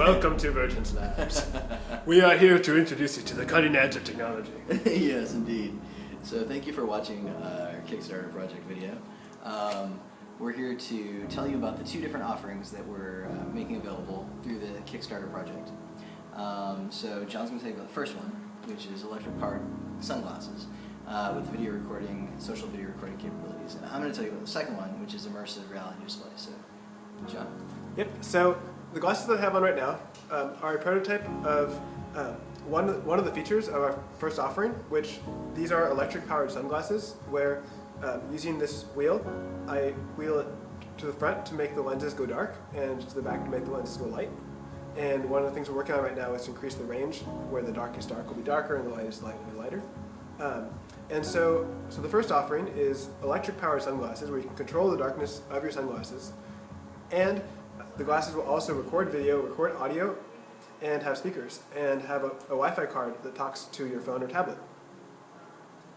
Welcome to Vergence Labs. We are here to introduce you to the cutting edge of technology. Yes, indeed. So thank you for watching our Kickstarter project video. We're here to tell you about the two different offerings that we're making available through the Kickstarter project. So John's going to tell you about the first one, which is electric-powered sunglasses with video recording, social video recording capabilities. And I'm going to tell you about the second one, which is immersive reality display. So, John? Yep, so the glasses that I have on right now are a prototype of one of the features of our first offering, which these are electric-powered sunglasses, where using this wheel, I wheel it to the front to make the lenses go dark, and to the back to make the lenses go light. And one of the things we're working on right now is to increase the range, where the darkest dark will be darker and the lightest light will be lighter. And so the first offering is electric-powered sunglasses, where you can control the darkness of your sunglasses, and the glasses will also record video, record audio, and have speakers, and have a Wi-Fi card that talks to your phone or tablet.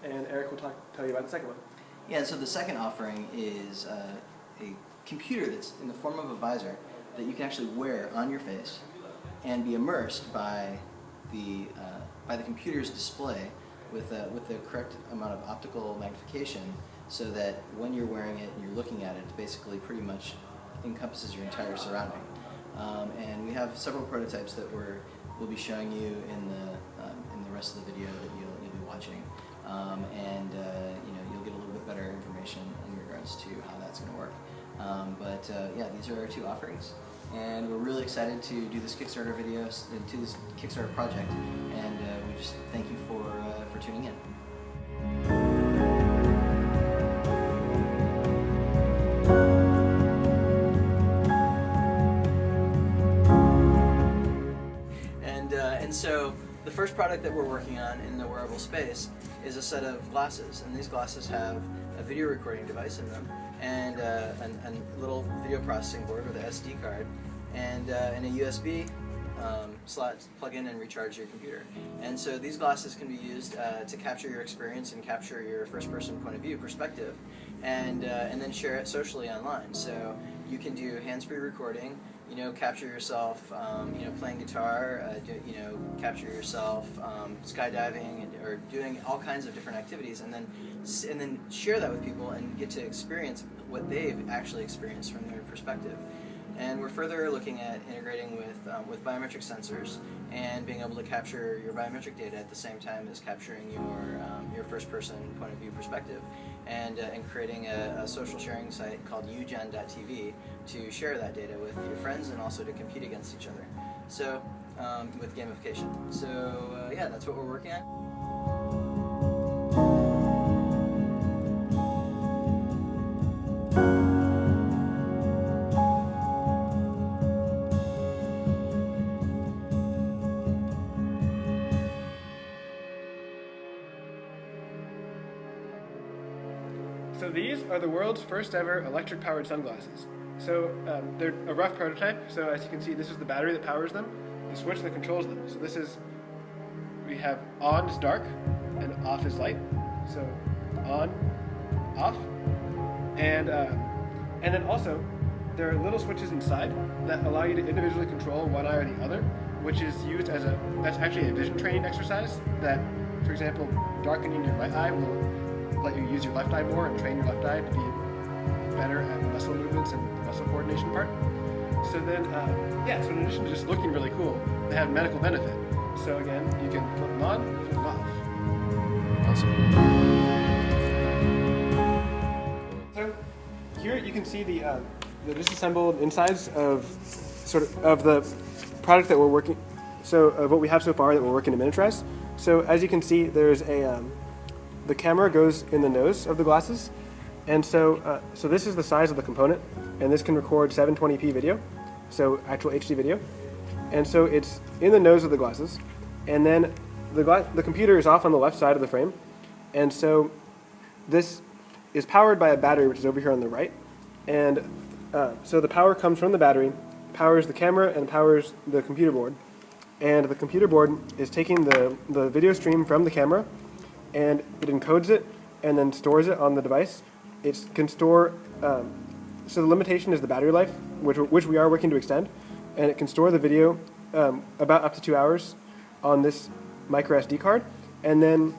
And Eric will tell you about the second one. Yeah, so the second offering is a computer that's in the form of a visor that you can actually wear on your face and be immersed by the computer's display with the correct amount of optical magnification, so that when you're wearing it and you're looking at it, it basically pretty much encompasses your entire surrounding. And we have several prototypes that we'll be showing you in the rest of the video that you'll be watching, and you'll get a little bit better information in regards to how that's going to work. Yeah, these are our two offerings, and we're really excited to do this Kickstarter video, to this Kickstarter project, and we just thank you for tuning in. And so the first product that we're working on in the wearable space is a set of glasses, and these glasses have a video recording device in them, and a little video processing board with an SD card, and a USB slot to plug in and recharge your computer. And so these glasses can be used to capture your experience and capture your first-person point of view perspective, and then share it socially online. So you can do hands-free recording, capture yourself, playing guitar, capture yourself skydiving, or doing all kinds of different activities, and then share that with people and get to experience what they've actually experienced from their perspective. And we're further looking at integrating with biometric sensors and being able to capture your biometric data at the same time as capturing your first-person point of view perspective, and creating a social sharing site called ugen.tv to share that data with your friends and also to compete against each other. So with gamification. So yeah, that's what we're working on. So these are the world's first ever electric-powered sunglasses. So they're a rough prototype. So as you can see, this is the battery that powers them, the switch that controls them. So we have on is dark, and off is light. So on, off, and then also there are little switches inside that allow you to individually control one eye or the other, which is used as that's actually a vision training exercise. That, for example, darkening your right eye will let you use your left eye more and train your left eye to be better at muscle movements and the muscle coordination part. So then, so in addition to just looking really cool, they have medical benefit. So again, you can flip them on, flip them off. Awesome. So here you can see the disassembled insides of the product that we're working. So of what we have so far that we're working to miniaturize. So as you can see, there's the camera goes in the nose of the glasses, and so this is the size of the component, and this can record 720p video, so actual HD video, and so it's in the nose of the glasses, and then the computer is off on the left side of the frame, and so this is powered by a battery which is over here on the right, and so the power comes from the battery, powers the camera, and powers the computer board, and the computer board is taking the video stream from the camera, and it encodes it and then stores it on the device. It can store, so the limitation is the battery life, which we are working to extend, and it can store the video about up to 2 hours on this micro SD card, and then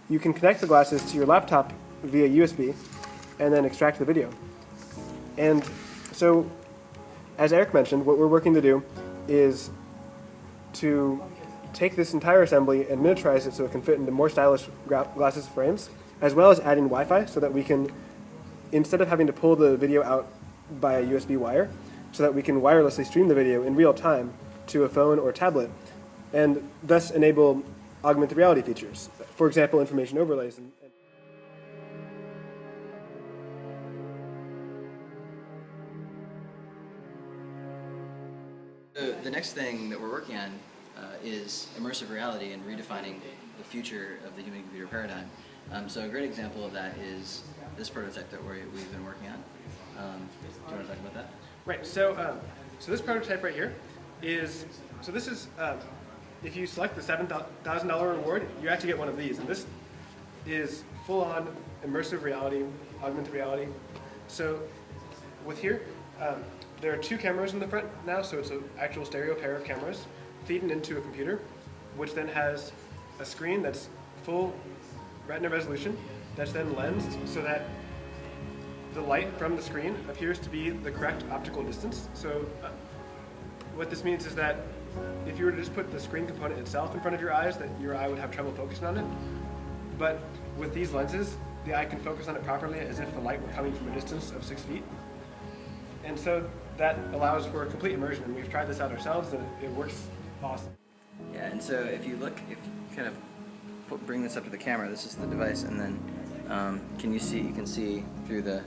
you can connect the glasses to your laptop via USB and then extract the video. And so, as Eric mentioned, what we're working to do is to take this entire assembly and miniaturize it so it can fit into more stylish glasses frames, as well as adding Wi-Fi so that we can, instead of having to pull the video out by a USB wire, so that we can wirelessly stream the video in real time to a phone or tablet, and thus enable augmented reality features. For example, information overlays. So the next thing that we're working on is immersive reality and redefining the future of the human-computer paradigm. So a great example of that is this prototype that we've been working on. Do you want to talk about that? Right. So, so this prototype right here is. So this is. If you select the $7,000 reward, you actually get one of these, and this is full-on immersive reality, augmented reality. So, with here, there are 2 cameras in the front now, so it's an actual stereo pair of cameras feeding into a computer, which then has a screen that's full retina resolution, that's then lensed so that the light from the screen appears to be the correct optical distance. So what this means is that if you were to just put the screen component itself in front of your eyes, that your eye would have trouble focusing on it. But with these lenses, the eye can focus on it properly as if the light were coming from a distance of 6 feet. And so that allows for complete immersion, and we've tried this out ourselves, and it works awesome. Yeah, and so if you kind of bring this up to the camera, this is the device, and then you can see through the,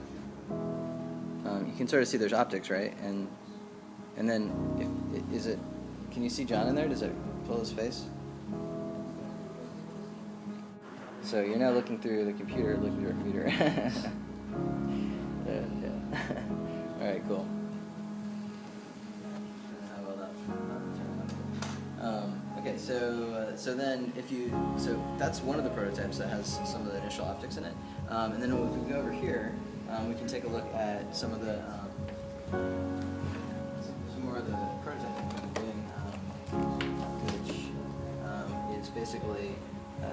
you can sort of see there's optics, right? And then, can you see John in there? Does it pull his face? So you're now looking through the computer, yeah. All right, cool. How about that? Okay, so then so that's one of the prototypes that has some of the initial optics in it, and then if we go over here, we can take a look at some of the some more of the prototypes we've been doing, which is basically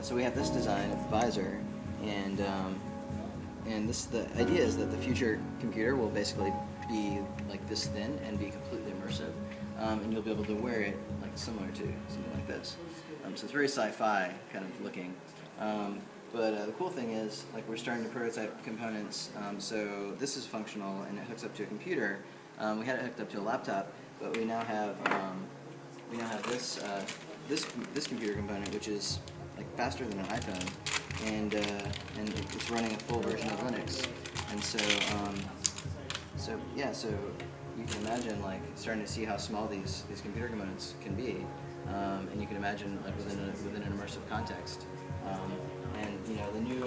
so we have this design of the visor, and the idea is that the future computer will basically be like this thin and be completely immersive, and you'll be able to wear it like similar to something like this. So it's very sci-fi kind of looking. But the cool thing is, like, we're starting to prototype components. So this is functional and it hooks up to a computer. We had it hooked up to a laptop, but we now have this this computer component, which is like faster than an iPhone, and it's running a full version of Linux. And so so you can imagine like starting to see how small these computer components can be, and you can imagine like within an immersive context. And you know, the new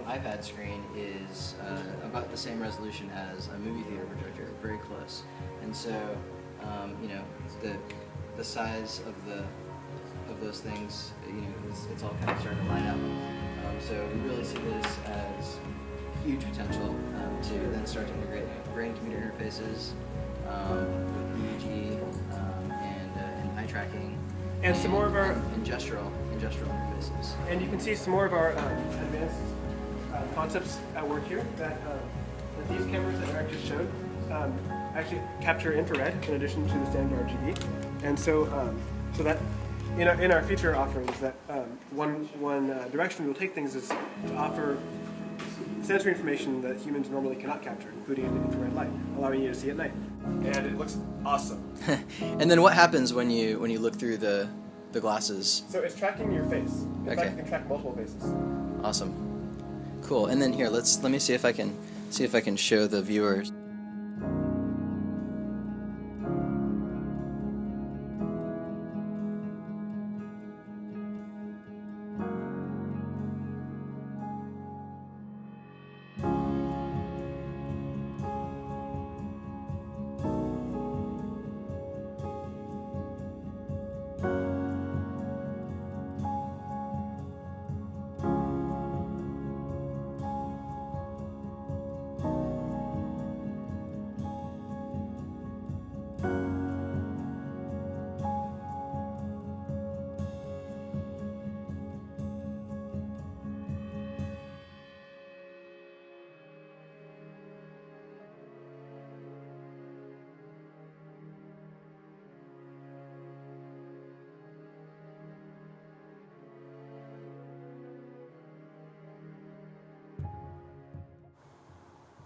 iPad screen is about the same resolution as a movie theater projector, very close. And so you know, the size of those things, you know, it's all kind of starting to line up. So we really see this as huge potential to then start to integrate brain-computer interfaces with EEG and eye tracking, and some more of our and gestural interfaces. And you can see some more of our advanced concepts at work here. That these cameras that Eric just showed actually capture infrared in addition to the standard RGB, and so that in our future offerings, that one direction we'll take things is to offer sensory information that humans normally cannot capture, including infrared light, allowing you to see at night. And it looks awesome. And then what happens when you look through the glasses? So it's tracking your face. In Okay. fact, it can track multiple faces. Awesome. Cool. And then here, let me see if I can show the viewers.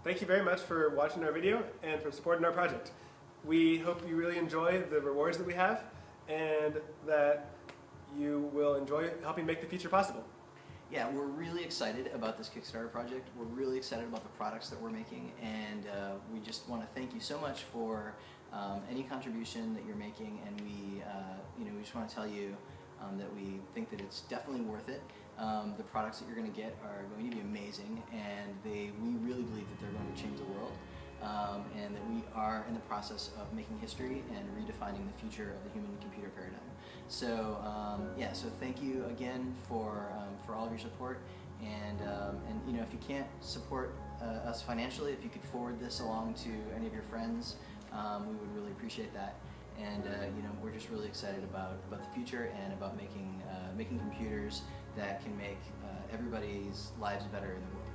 thank you very much for watching our video and for supporting our project. We hope you really enjoy the rewards that we have and that you will enjoy helping make the future possible. Yeah, we're really excited about this Kickstarter project. We're really excited about the products that we're making, and we just want to thank you so much for any contribution that you're making. And we just want to tell you that we think that it's definitely worth it. The products that you're going to get are going to be amazing, and we really believe that they're going to change the world. And that we are in the process of making history and redefining the future of the human-computer paradigm. So so thank you again for all of your support. And if you can't support us financially, if you could forward this along to any of your friends, we would really appreciate that. And we're just really excited about the future and about making computers that can make everybody's lives better in the world.